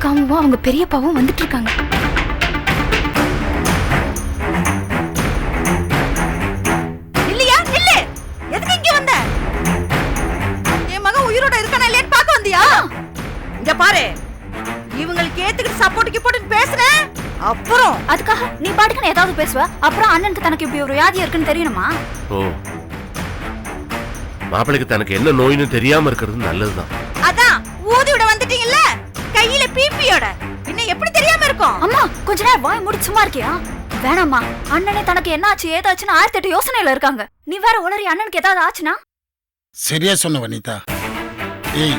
காமுவும் அவங்க பெரியப்பாவும் வந்துட்டு இருக்காங்க. இல்லையா நில்லு. எதுக்கு இங்க வந்த? என் மகன் உயிரோட இருக்கானா இல்லையான்னு பார்க்க வந்தியா? இங்க பாரு, இவங்களுக்கு ஏத்துக்கிட்டு சப்போர்ட்டுக்கு போட்டு பேசுற அப்புறம் அதுக்காக நீ பாட்டுக்கு ஏதாவது பேசுவ. அப்புறம் அண்ணனுக்கு தனக்கு இப்படி ஒரு வியாதி இருக்குன்னு தெரியணுமா? ஓ, மாப்பிளைக்கு தனக்கு என்ன நோயின்னு தெரியாம இருக்கிறது நல்லதுதான். அதான் ஊதி விட வந்துட்டீங்கல்ல கையில பிபியோட. இன்னும் எப்படி தெரியாம இருக்கும்? அம்மா கொஞ்ச நேரம் வாய் மூடி சும்மா இருக்கியா? வேணாம்மா, அண்ணனே தனக்கு என்ன ஆச்சு ஏதாச்சுன்னு 1008 யோசனையில இருக்காங்க. நீ வேற உளறி அண்ணனுக்கு ஏதாவது ஆச்சுன்னா? சரியா சொன்ன வனிதா. ஏய்,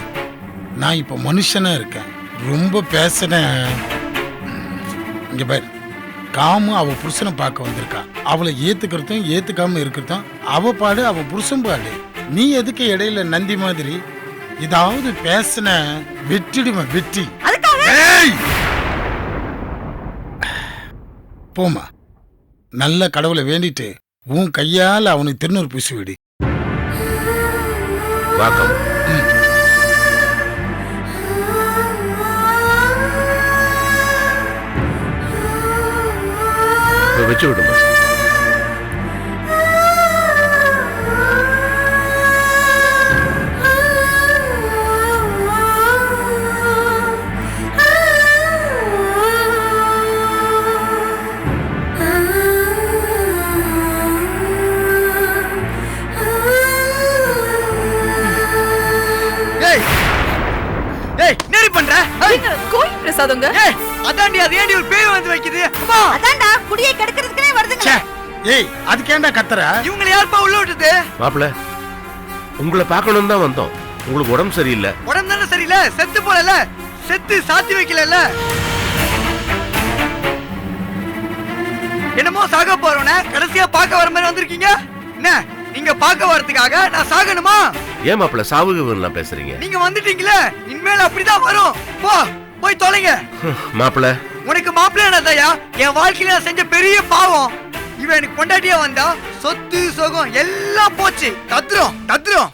நான் இப்ப மனுஷனா இருக்கேன், ரொம்ப பேசுறேன். இங்க பாரு, காமு அவ புருஷனை பார்க்க வந்திருக்கா. அவளை ஏத்துக்கிறதும் ஏத்துக்காம இருக்கிறதும் அவ பாடு, அவ புருஷன் பாடு. நீ எதுக்கு இடையில நந்தி மாதிரி ஏதாவது பேசுன? வெற்றிடுவேன் வெற்றி. போமா, நல்ல கடவுளை வேண்டிட்டு உன் கையால் அவனுக்கு திருநூறு பூசி விடு. வச்சு விடுமா. கோயில் பிரசாதங்க. அதான்டி, அது ஏன்டி ஒரு பேய் வந்து வைக்குது? அதான்டா குடியை கெடுக்கிறதுக்குனே வருதுங்க. ஏய், அதுக்கேண்டா கத்துற? இவங்களை யாருப்பா உள்ள விட்டது? மாப்பிள்ள, உங்களை பார்க்கணும் தான் வந்தோம். உங்களுக்கு உடம்பு சரியில்லை. உடம்பு தானே சரியில்லை, செத்து போல, செத்து சாத்தி வைக்கல. என்னமோ சாக போறவன கடைசியா பார்க்க வர மாதிரி வந்திருக்கீங்க. என்ன நீங்க பார்க்க வரதுக்காக நான் சாகணுமா? ஏன் மாப்பிள்ள சாவுகள்லாம் பேசுறீங்க? நீங்க வந்துட்டீங்களே, இனிமேல் அப்படிதான் வரும். போய் தொலைங்க. மாப்பிள்ள, உனக்கு மாப்பிள்ளையா? என் வாழ்க்கையில நான் செஞ்ச பெரிய பாவம். இவன் எனக்கு பொண்டாட்டியா வந்தா சொத்து சொகம் எல்லாம் போச்சு. தத்ரம்.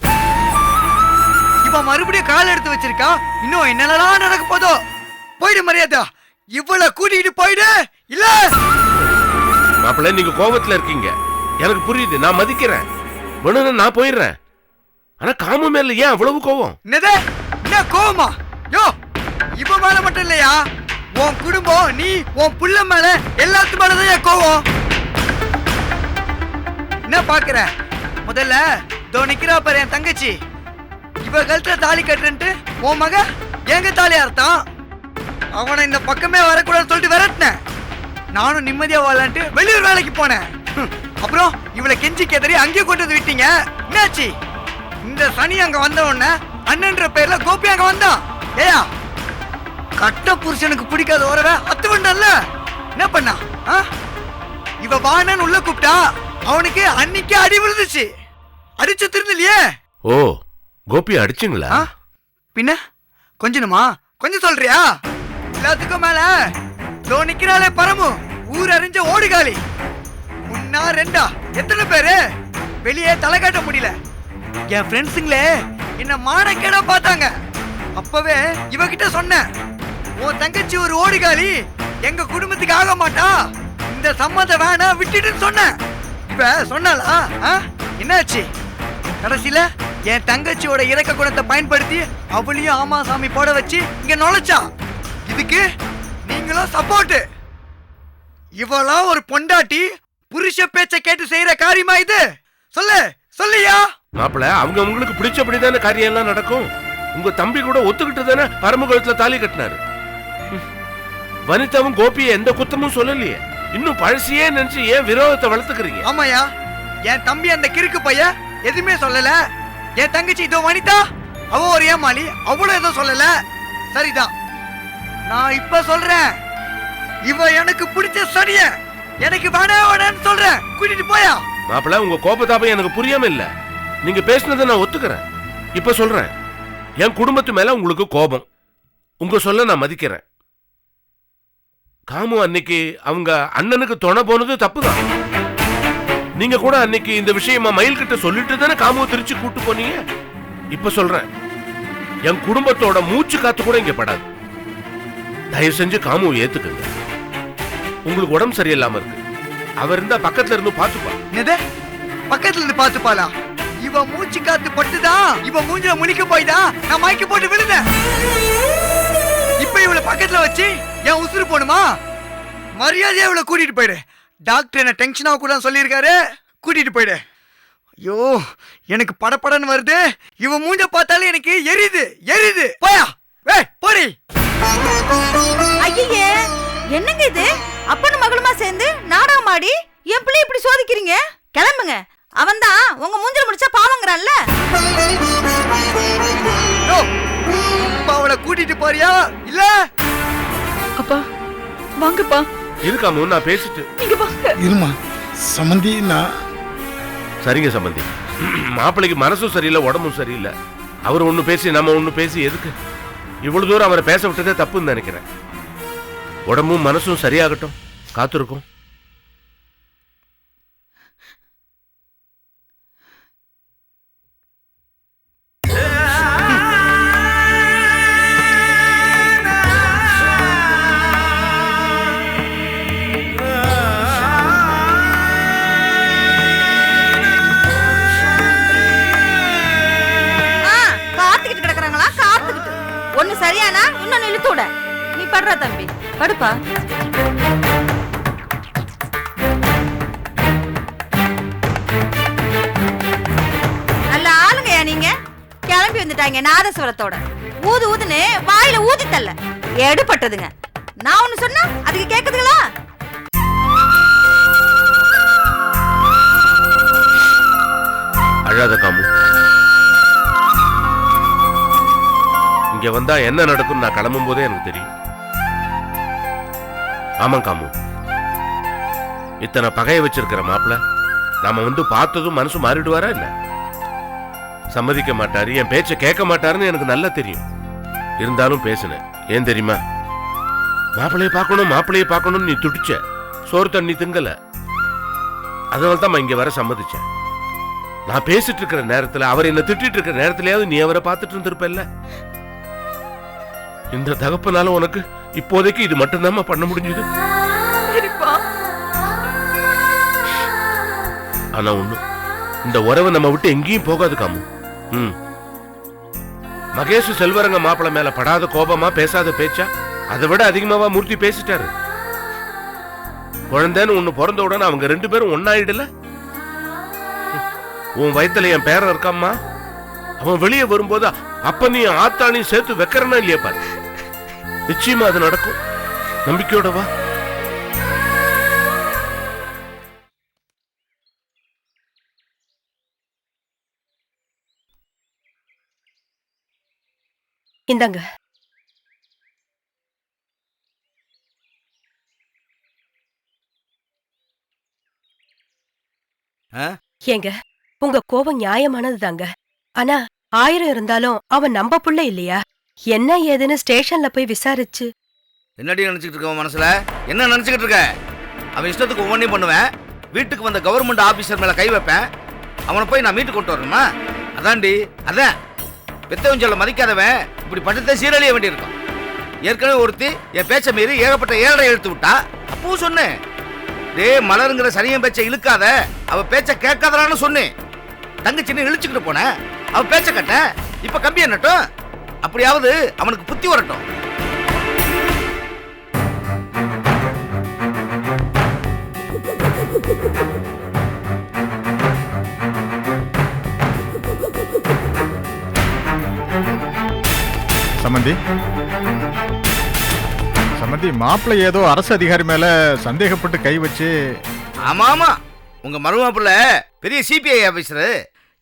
இவன் மறுபடியும் கால் எடுத்து வச்சிருக்கா. இன்னும் என்னென்னலாம் நடக்க போதோ. போயிடு மரியாதா, இவ்வளவு கூட்டிட்டு போயிடு. இல்ல மாப்பிள்ள, நீங்க கோபத்துல இருக்கீங்க, எனக்கு புரியுது, நான் மதிக்கிறேன். வேணும்னா நான் போயிடுறேன். ஆனா காமு மேல ஏன் அவ்வளவு கோவம்? என்ன கோவமா? யோ, இவ மேல மட்டும் இல்லையா, உன் குடும்பம், நீ, உன் புள்ள மேல எல்லாத்து மேலதான் என் கோவம். என்ன பாக்குற? முதல்ல தோ நிக்கிறா பாரு என் தங்கச்சி. இவ கழுத்துல தாலி கட்டுறேன்ட்டு உன் மக எங்க தாலி அர்த்தம். அவனை இந்த பக்கமே வரக்கூடாதுன்னு சொல்லிட்டு விரட்டினேன். நானும் நிம்மதியா வாழான்ட்டு வெளியூர் வேலைக்கு போனேன். அப்புறம் இவளை கெஞ்சி கேதறி அங்கேயே கொண்டு வந்து விட்டீங்க. என்னாச்சு? இந்த சனி அங்க வந்த உடனே அண்ணன்ற பேர்ல கோபி அங்க வந்தான். ஏயா, கட்ட புருஷனுக்கு பிடிக்காத உறவ அத்து வண்டல்ல, என்ன பண்ணா? இவ வானன் உள்ள கூப்பிட்டா அவனுக்கு அன்னைக்கு அடி விழுந்துச்சு. அடிச்சு திருந்தலையே. ஓ, கோபி அடிச்சுங்களா? பின்ன கொஞ்சமா கொஞ்சம் சொல்றியா? எல்லாத்துக்கும் மேல தோ நிக்கிறாளே பரமு, ஊர் அறிஞ்ச ஓடுகாலி. முன்னா ரெண்டா எத்தனை பேரு வெளியே தலை காட்ட முடியல. என் ஃப்ரெண்ட்ஸுங்களே என்ன மானக்கேடா பார்த்தாங்க. அப்பவே இவகிட்ட சொன்னேன், உன் தங்கச்சி ஒரு ஓடுகாலி, எங்க குடும்பத்துக்கு ஆக மாட்டா, இந்த சம்மதம் வேணா விட்டுட்டுன்னு சொன்னேன். இவ சொன்னாளா? என்னாச்சு? கடைசியில என் தங்கச்சியோட இறக்க குணத்தை பயன்படுத்தி அவளையும் ஆமா சாமி போட வச்சு இங்க நுழைச்சா. இதுக்கு நீங்களும் சப்போர்ட். இவளா ஒரு பொண்டாட்டி புருஷ பேச்ச கேட்டு செய்யற காரியமா இது? சொல்லியா? மாப்பிள்ள, அவங்க உங்களுக்கு பிடிச்சபடிதானே காரியம் எல்லாம் நடக்கும். உங்க தம்பி கூட ஒத்துக்கிட்டு தானே பரமகுளத்துல தாலி கட்டினாரு. வனிதாவும் கோபியை எந்த குத்தமும் சொல்லலையே. இன்னும் பழசியே நினைச்சு ஏன் விரோதத்தை வளர்த்துக்கிறீங்க? ஆமாயா, என் தம்பி அந்த கிறுக்கு பைய எதுவுமே சொல்லல. என் தங்கச்சி இதோ வனிதா, அவ ஒரு ஏமாளி, அவளும் எதுவும் சொல்லல. சரிதான், நான் இப்ப சொல்றேன், இவ எனக்கு பிடிச்ச சனிய, எனக்கு வேணான்னு சொல்றேன். கூட்டிட்டு போயா. மாப்பிள்ள, உங்க கோபதாபம் எனக்கு புரியாம இல்ல. நீங்க பேசினதை நான் ஒத்துக்கிறேன். இப்ப சொல்றேன், என் குடும்பத்து மேல உங்களுக்கு கோபம், உங்க சொல்ல நான் மதிக்கிறேன். காமு அன்னைக்கு அவங்க அண்ணனுக்கு துணை போனது தப்புதான். நீங்க கூட அன்னைக்கு இந்த விஷயமா மயில் கிட்ட சொல்லிட்டு தானே காமுவை திருச்சி கூட்டு போனீங்க. இப்ப சொல்றேன், என் குடும்பத்தோட மூச்சு காத்து கூட இங்க படாது. தயவு செஞ்சு காமுவை ஏத்துக்குங்க. உங்களுக்கு உடம்பு சரியில்லாம இருக்கு, அவர் இருந்தா பக்கத்துல இருந்து பாத்துப்பா. என்னது பக்கத்துல இருந்து பாத்துப்பாளா? இவ மூச்சு காத்து பட்டுதான் இவ மூஞ்சில முழிக்க போய்தான் நான் மயக்க போட்டு விழுந்தேன். இப்ப இவளை பக்கத்துல வச்சு என் உசுறு போணுமா? மரியாதையா இவளை கூட்டிட்டு போயிடு. டாக்டர் என்ன டென்ஷன் ஆக கூட சொல்லியிருக்காரு, கூட்டிட்டு போயிடு. ஐயோ எனக்கு படப்படன்னு வருது. இவ மூஞ்ச பார்த்தாலே எனக்கு எரியுது எரியுது. போயா போடி. ஐயே என்னங்க இது? அப்பனும் மகளுமா சேர்ந்து நாடகம் ஆடி என் பிள்ளை இப்படி சோதிக்கிறீங்க. கிளம்புங்க. அவன் தான் உங்க மூஞ்சில முடிச்சா பாவங்கறான்ல. அவளை கூட்டிட்டு போறியா இல்ல? அப்பா வாங்கப்பா. இருக்காம நான் பேசிட்டு நீங்க வாங்க. இருமா சம்மந்தி. நான் சரிங்க சம்பந்தி. மாப்பிள்ளைக்கு மனசும் சரியில்லை, உடம்பும் சரியில்லை. அவர் ஒண்ணு பேசி நம்ம ஒண்ணு பேசி எதுக்கு இவ்வளவு தூரம் அவரை பேச விட்டதே தப்புன்னு நினைக்கிறேன். உடம்பும் மனசும் சரியாகட்டும், காத்திருக்கும். ஒன்னு சரியானா இன்னொன்னு இழுத்து விட. நீ படுற தம்பி, படுப்பா. நல்ல ஆளுங்கயா நீங்க. கிளம்பி வந்துட்டாங்க நாதஸ்வரத்தோட. ஊது ஊதுன்னு வாயில ஊதி தள்ள எடுபட்டதுங்க. நான் ஒண்ணு சொன்னா அதுக்கு கேக்குதுங்களா? அழாத காமு. இங்க வந்தா என்ன நடக்கும் நான் கிளம்பும் போதே எனக்கு தெரியும். ஆமா காமு, இத்தனை பகையை வச்சிருக்கிற மாப்பிள்ள நாம வந்து பார்த்ததும் மனசு மாறிடுவாரா என்ன? சம்மதிக்க மாட்டாரு, என் பேச்ச கேட்க மாட்டாருன்னு எனக்கு நல்லா தெரியும். இருந்தாலும் பேசினேன். ஏன் தெரியுமா? மாப்பிள்ளைய பார்க்கணும் மாப்பிள்ளைய பார்க்கணும்னு நீ துடிச்ச, சோறு தண்ணி திங்கல. அதனால தான் இங்க வர சம்மதிச்சேன். நான் பேசிட்டு இருக்கிற நேரத்துல, அவர் என்ன திட்டிட்டு இருக்கிற நேரத்திலேயாவது நீ அவரை பார்த்துட்டு இருந்திருப்பல்ல. இந்த தகப்பனால உனக்கு இப்போதைக்கு இது மட்டும்தான் பண்ண முடிஞ்சது. ஆனா ஒண்ணு, இந்த உறவு நம்ம விட்டு எங்கேயும் போகாது காமு. மகேஷ் செல்வரங்க மாப்பிள்ள மேல படாத கோபமா பேசாத பேச்சா அதை விட அதிகமாவா மூர்த்தி பேசிட்டாரு. குழந்தைன்னு ஒண்ணு பிறந்த உடனே அவங்க ரெண்டு பேரும் ஒன்னாயிடல. உன் வயித்துல என் பேரன் இருக்காம்மா, அவன் வெளியே வரும்போது அப்ப நீ ஆத்தானையும் சேர்த்து வைக்கிறனா இல்லையா பாரு. நிச்சயமா அது நடக்கும், நம்பிக்கையோட வா. இந்தாங்க. ஏங்க உங்க கோபம் நியாயமானது தாங்க. ஆனா 1000 இருந்தாலும் அவன் நம்ப புள்ள இல்லையா? என்ன ஏதுன்னு ஸ்டேஷன்ல போய் விசாரிச்சு. என்னடி நினைச்சுக்கிட்டு இருக்க மனசுல? என்ன நினைச்சுக்கிட்டு இருக்க? அவன் இஷ்டத்துக்கு ஒவ்வொன்றையும் பண்ணுவேன். வீட்டுக்கு வந்த கவர்மெண்ட் ஆபீசர் மேல கை வைப்பேன். அவனை போய் நான் மீட்டு கொண்டு வரணுமா? அதான்டி, அதான் பெத்தவன் சொல்ல மதிக்காதவன் இப்படி பட்டத்தை சீரழிய வேண்டியிருக்கும். ஏற்கனவே ஒருத்தி என் பேச்ச மீறி ஏகப்பட்ட 7 எழுத்து விட்டா. அப்பவும் சொன்னேன், டே மலருங்கிற சனியன் பேச்ச இழுக்காத, அவ பேச்ச கேட்காதான்னு சொன்னேன். தங்கச்சின்னு இழுச்சுக்கிட்டு போன, அவ பேச்ச கட்ட. இப்ப கம்பி என்னட்டும், அப்படியாவது அவனுக்கு புத்தி வரட்டும். சம்பந்தி, சம்பந்தி மாப்பிள்ளை ஏதோ அரசு அதிகாரி மேல சந்தேகப்பட்டு கை வச்சு. ஆமா ஆமா, உங்க மருமாப்பிள்ள பெரிய சிபிஐ ஆபீசரு,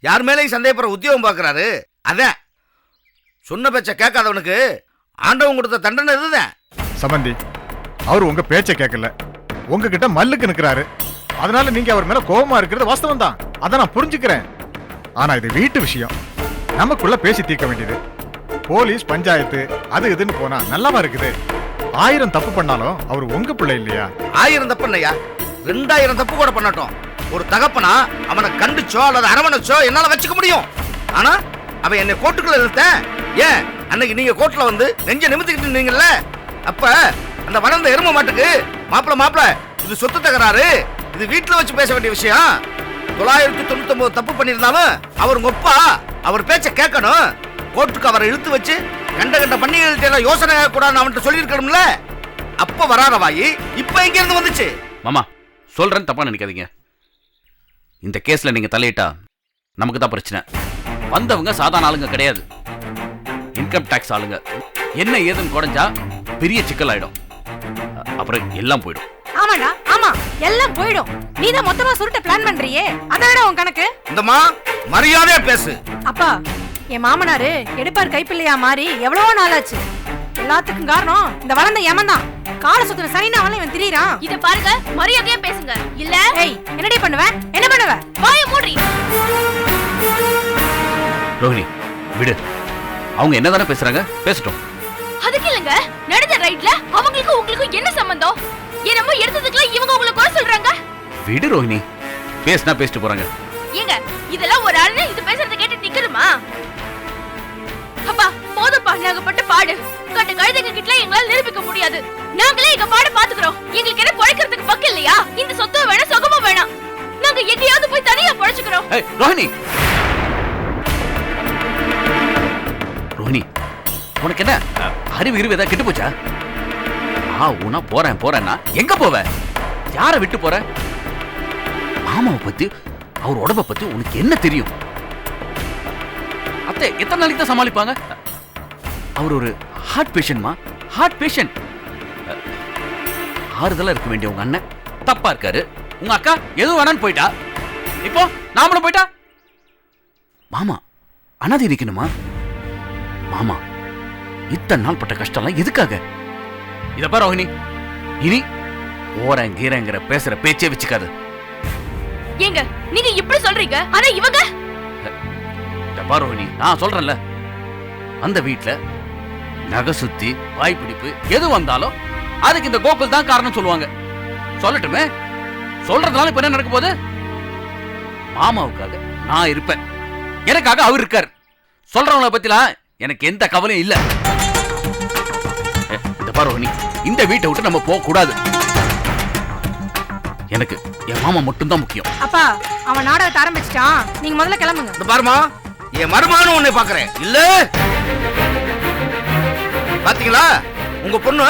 யார் மேலேயும் சந்தேகப்படுற உத்தியோகம் பார்க்கறாரு. அதான் சொன்ன பேச்ச கேட்காதவனுக்கு ஆண்டவன் கொடுத்த தண்டனை இதுதான். சம்பந்தி, அவர் உங்க பேச்ச கேட்கல, உங்ககிட்ட மல்லுக்கு நிக்கிறாரு. அதனால நீங்க அவர் மேல கோபமா இருக்கிறது வாஸ்தவம் தான், அதை நான் புரிஞ்சுக்கிறேன். ஆனா இது வீட்டு விஷயம், நமக்குள்ள பேசி தீர்க்க வேண்டியது. போலீஸ் பஞ்சாயத்து அது இதுன்னு போனா நல்லாவா இருக்குது? 1000 தப்பு பண்ணாலும் அவர் உங்க பிள்ளை இல்லையா? 1000 தப்பு இல்லையா, 2000 தப்பு கூட பண்ணட்டும். ஒரு தகப்பனா அவனை கண்டிச்சோ அல்லது அரவணைச்சோ என்னால வச்சுக்க முடியும். ஆனா அவன் என்னை கோர்ட்டுக்குள்ள இழுத்த. ஏன் அன்னைக்கு நீங்க கோர்ட்ல வந்து நெஞ்ச நிமித்திக்கிட்டு இருந்தீங்கல்ல, அப்ப அந்த வளர்ந்த எரும மாட்டுக்கு மாப்பிள இது சொத்து தகராறு, இது வீட்டுல வச்சு பேச வேண்டிய விஷயம். 999 தப்பு பண்ணிருந்தாலும் அவர் ஒப்பா அவர் பேச்ச கேட்கணும். கோர்ட்டுக்கு அவரை இழுத்து வச்சு கண்ட பண்ணிகள் யோசனை கூடாதுன்னு அவன்கிட்ட சொல்லியிருக்கணும்ல. அப்ப வராத வாயி இப்ப எங்க இருந்து வந்துச்சு? மாமா சொல்றேன், தப்பா நினைக்காதீங்க. இந்த கேஸ்ல நீங்க தலையிட்டா நமக்கு தான் பிரச்சனை. வந்தவங்க சாதாரண ஆளுங்க கிடையாது, இன்கம் டாக்ஸ் ஆளுங்க. என்ன ஏதுன்னு குறைஞ்சா பெரிய சிக்கல் ஆயிடும், அப்புறம் எல்லாம் போயிடும். ஆமாடா, ஆமா, எல்லாம் போயிடும். நீதான் மொத்தமா சுருட்ட பிளான் பண்றியே, அதான் உன் கணக்கு. இந்தமா மரியாதையா பேசு. அப்பா, என் மாமனாரு எடுப்பார் கைப்பிள்ளையா மாறி எவ்வளவோ நாளாச்சு. எல்லாத்துக்கும் காரணம் இந்த வளர்ந்த யமன் தான். கால சுத்துற சைனாவால இவன் திரியறான். இத பாருங்க, மரியாதையா பேசுங்க. இல்ல ஏய், என்னடி பண்ணுவ? என்ன பண்ணுவ? வாய மூடி. ரோஹிணி விடு, அவங்க என்னதானே பேசுறாங்க, பேசட்டும். அதுக்கு இல்லங்க, நடந்த ரைட்ல அவங்களுக்கு உங்களுக்கு என்ன சம்பந்தம்? என்னமோ எடுத்ததுக்குலாம் இவங்க உங்களை குறை சொல்றாங்க. விடு ரோஹிணி, பேசினா பேசிட்டு போறாங்க. ஏங்க, இதெல்லாம் ஒரு ஆளு இது பேசுறத கேட்டு நிக்கணுமா? அப்பா போதும்பா, நாங்க பட்ட பாடு கட்ட கழுதைங்க கிட்ட எங்களால நிரூபிக்க முடியாது. நாங்களே எங்க பாடு பாத்துக்கிறோம். எங்களுக்கு என்ன பொழைக்கிறதுக்கு பக்கம் இல்லையா? இந்த சொத்து வேணாம், சுகமும் வேணாம். நாங்க எங்கேயாவது போய் தனியா பொழைச்சுக்கிறோம். ரோஹிணி, ரோஹிணி உனக்கு என்ன அறிவு இருவு ஏதாவது கெட்டு போச்சா? உனா போறேன்னா எங்க போவ? யார விட்டு போற? மாமாவை பத்தி அவர் உடம்ப பத்தி உனக்கு என்ன தெரியும்? அத்தை எத்தனை நாளைக்கு தான் சமாளிப்பாங்க? அவர் ஒரு ஹார்ட் பேஷண்ட்மா, ஹார்ட் பேஷண்ட். ஆறுதலா இருக்க வேண்டிய உங்க அண்ணன் தப்பா இருக்காரு. உங்க அக்கா எதுவும் வேணான்னு போயிட்டா, இப்போ நாமளும் போயிட்டா. மாமா அனாதை நிக்கணுமா? மாமா இத்தனை நாள் பட்ட கஷ்டம்லாம் எதுக்காக? இத பாரு ரோஹிணி, இனி ஓரன் கீரங்கிற பேசுற பேச்சே வச்சுக்காது. ஏங்க நீங்க இப்படி சொல்றீங்க, ஆனா இவங்க இத பாரு ரோஹிணி, நான் சொல்றேன்ல, அந்த வீட்டுல நகை சுத்தி வாய் பிடிப்பு எது வந்தாலும் அதுக்கு இந்த கோகுல் தான் காரணம் சொல்லுவாங்க. சொல்லட்டுமே, சொல்றதுனால இப்ப என்ன நடக்க போகுது? மாமாவுக்காக நான் இருப்பேன், எனக்காக அவர் இருக்கார். சொல்றவங்கள பத்திலாம் எனக்கு எந்த கவலையும் இல்ல. இந்த பாரு ரோஹிணி, இந்த வீட்டை விட்டு நம்ம போக கூடாது. எனக்கு என் மாமா மட்டும் தான் முக்கியம். அப்பா, அவன் நாடகத்தை ஆரம்பிச்சிட்டான். நீங்க முதல்ல கிளம்புங்க. இந்த பாருமா, என் மருமகனும் உன்னை பாக்குறேன் இல்ல. பாத்தீங்களா, உங்க பொண்ணு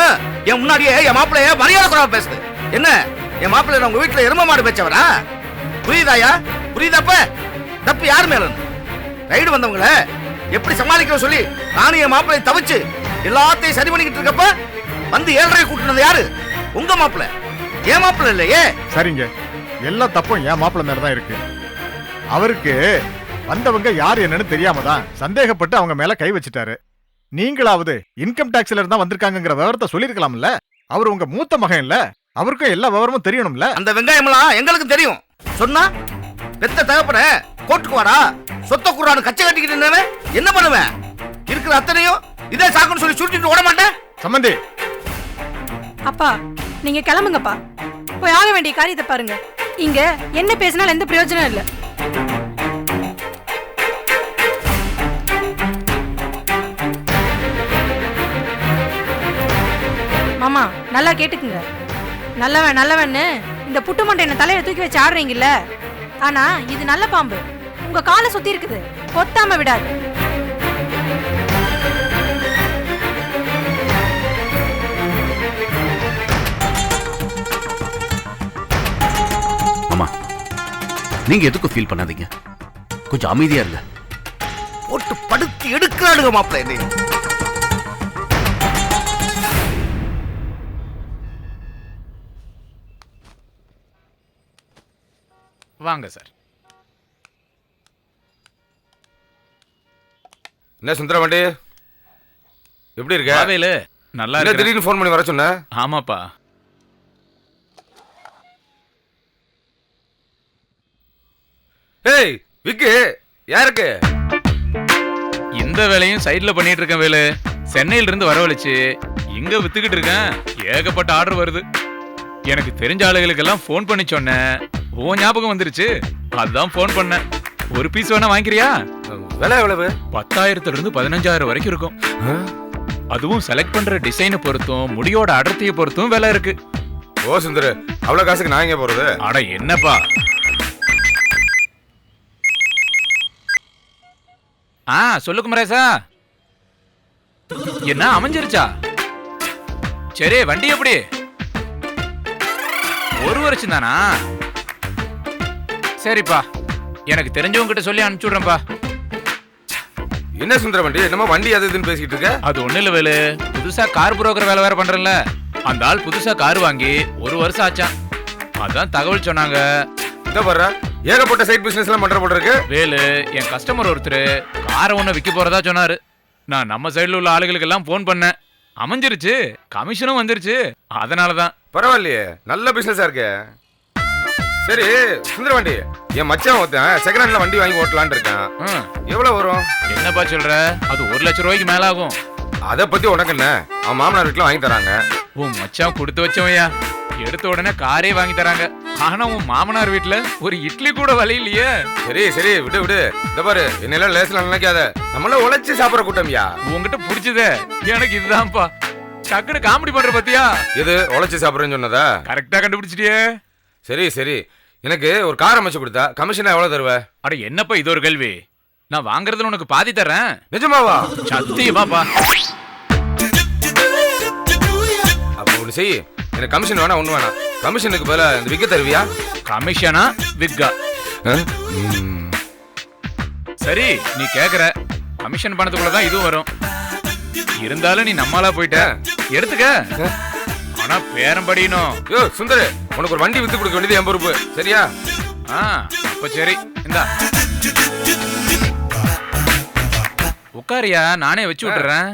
என் முன்னாடியே என் மாப்பிள்ளைய மரியாதை குறைவா பேசுது. என்ன, என் மாப்பிள்ளை உங்க வீட்டுல எரும மாடு பேச்சவரா? புரியுதாயா? புரியுதாப்ப? தப்பு யார் மேல? ரைடு வந்தவங்கள எப்படி சமாளிக்கிற சொல்லி நானும் என் மாப்பிள்ளை தவிச்சு எல்லாத்தையும் சரி பண்ணிக்கிட்டு இருக்கப்ப வந்து 7:30 கூட்டினது யாரு? உங்க மாப்பிள்ளை, என் மாப்பிள்ளை இல்லையே. சரிங்க, எல்லா தப்பும் என் மாப்பிள்ளை மேல தான் இருக்கு. அவருக்கு வந்தவங்க யார் என்னன்னு தெரியாம தான் சந்தேகப்பட்டு அவங்க மேல கை வச்சுட்டாரு. நீங்களாவது இன்கம் டாக்ஸ்ல இருந்தா வந்திருக்காங்கிற விவரத்தை சொல்லிருக்கலாம்ல. அவர் உங்க மூத்த மகன் இல்ல, அவருக்கும் எல்லா விவரமும் தெரியணும்ல. அந்த வெங்காயம் எல்லாம் எங்களுக்கு தெரியும். சொன்னா பெத்த தகப்பன கோர்ட்டுக்கு வாடா சொத்த குறான்னு கச்சை கட்டிக்கிட்டு என்ன பண்ணுவேன்? இருக்கிற அத்தனையும் இதே சாக்குன்னு சொல்லி சுருட்டிட்டு ஓட மாட்டேன். சம்பந்தி, அப்பா நீங்க கிளம்புங்கப்பா, போய் ஆக வேண்டிய காரியத்தை பாருங்க. இங்க என்ன பேசினாலும் எந்த பிரயோஜனம் இல்ல. மாமா நல்லா கேட்டுக்குங்க. நல்லவன்னு இந்த புட்டு மண்டை என்ன தலையில தூக்கி வச்சு ஆடுறீங்கல்ல, ஆனா இது நல்ல பாம்பு. உங்க காலை சுத்தி இருக்குது, கொத்தாம விடாது. மாமா நீங்க எதுக்கும் ஃபீல் பண்ணாதீங்க, கொஞ்சம் அமைதியா இருங்க. போட்டு படுத்து எடுக்கிறானுங்க மாப்பிள்ளை என்னைய. வாங்க சார். என்ன சுந்தரவண்டி, எப்படி இருக்க? ராவேலு நல்லா என்ன இருக்கு. திடீர்னு ஃபோன் பண்ணி வர சொன்ன? ஆமாப்பா, ஏய் விக்கு, யாருக்கு? இந்த வேலையும் சைடுல பண்ணிட்டு இருக்கேன் வேலு. சென்னையில இருந்து வரவழைச்சு இங்க வித்துக்கிட்டு இருக்கேன். ஏகப்பட்ட ஆர்டர் வருது. எனக்கு தெரிஞ்ச ஆளுகளுக்கெல்லாம் ஃபோன் பண்ணி சொன்னேன். ஓ ஞாபகம் வந்துருச்சு, அதான் ஃபோன் பண்ணேன். ஒரு பீஸ் வேணா வாங்கிக்கிறியா? விலை எவ்வளவு? 10,000 இருந்து 15,000 வரைக்கும் இருக்கும். அதுவும் செலக்ட் பண்ற டிசைனை பொறுத்தும் முடியோட அடர்த்தியை பொறுத்தும் விலை இருக்கு. ஓ சுந்தர், அவ்வளவு காசுக்கு நான் எங்க போறது? அட என்னப்பா. சொல்லு குமரேசா. என்ன அமைஞ்சிருச்சா? சரி, வண்டி எப்படி? ஒரு வருஷம் தானா? சரிப்பா, எனக்கு தெரிஞ்சவங்க கிட்ட சொல்லி அனுப்பிச்சு விடுறேன்ப்பா. என்ன சுந்தர வண்டி, என்னமோ வண்டி அது இதுன்னு பேசிக்கிட்டு இருக்க? அது ஒண்ணு இல்ல வேலு, புதுசா கார் புரோக்கர் வேலை வேற பண்றேன்ல, அந்த ஆள் புதுசா கார் வாங்கி ஒரு வருஷம் ஆச்சான். அதான் தகவல் சொன்னாங்க. இந்த வர்ற ஏகப்பட்ட சைட் பிசினஸ் எல்லாம் பண்ற போல இருக்கு. வேலு, என் கஸ்டமர் ஒருத்தர் காரை ஒண்ணு விற்க போறதா சொன்னாரு. நான் நம்ம சைடுல உள்ள ஆளுகளுக்கு எல்லாம் போன் பண்ணேன். அமைஞ்சிருச்சு, கமிஷனும் வந்துருச்சு. அதனாலதான். பரவாயில்லையே, நல்ல பிசினஸா இருக்கு. சரி சுந்தர வண்டி, என் மச்சான் ஒருத்தன் செகண்ட் ஹேண்ட்ல வண்டி வாங்கி ஓட்டலான்னு இருக்கான். எவ்வளவு வரும்? என்னப்பா சொல்ற? அது 1 லட்சம் ரூபாய்க்கு மேல ஆகும். அதை பத்தி உனக்கு என்ன? அவன் மாமனார் வீட்டுல வாங்கி தராங்க. உன் மச்சான் கொடுத்து வச்சவையா, எடுத்த உடனே காரே வாங்கி தராங்க. ஆனா உன் மாமனார் வீட்டுல ஒரு இட்லி கூட வழி இல்லையே. சரி சரி, விடு விடு. இந்த பாரு, என்னெல்லாம் லேஸ்ல நினைக்காத, நம்மள உழைச்சு சாப்பிடற கூட்டம்யா. உங்ககிட்ட பிடிச்சதே எனக்கு இதுதான்ப்பா. டக்குனு காமெடி பண்ற பத்தியா? இது உழைச்சு சாப்பிடுறேன்னு சொன்னதா? கரெக்டா கண்டுபிடிச்சிட்டியே. சரி சரி, எனக்கு ஒரு கார் அமைச்சு கொடுத்தா கமிஷனா எவ்வளவு தருவ? அட என்னப்பா இது ஒரு கேள்வி? நான் வாங்குறதுல உனக்கு பாதி தரேன். நிஜமாவா? சத்தியமாப்பா. அப்ப ஒண்ணு செய், எனக்கு கமிஷன் வேணா, ஒண்ணு வேணாம். கமிஷனுக்கு பதிலா இந்த விக்க தருவியா? கமிஷனா விக்கா? சரி, நீ கேக்குற கமிஷன் பணத்துக்குள்ளதான் இதுவும் வரும். இருந்தாலும் நீ நம்மளா போயிட்ட, எடுத்துக்க. ஆனா பேரம் படியணும். யோ சுந்தர், உனக்கு ஒரு வண்டி வித்து கொடுக்க வேண்டியது என் பொறுப்பு, சரியா? அப்ப சரி, இந்தா உட்காரியா, நானே வச்சு விட்டுறேன்.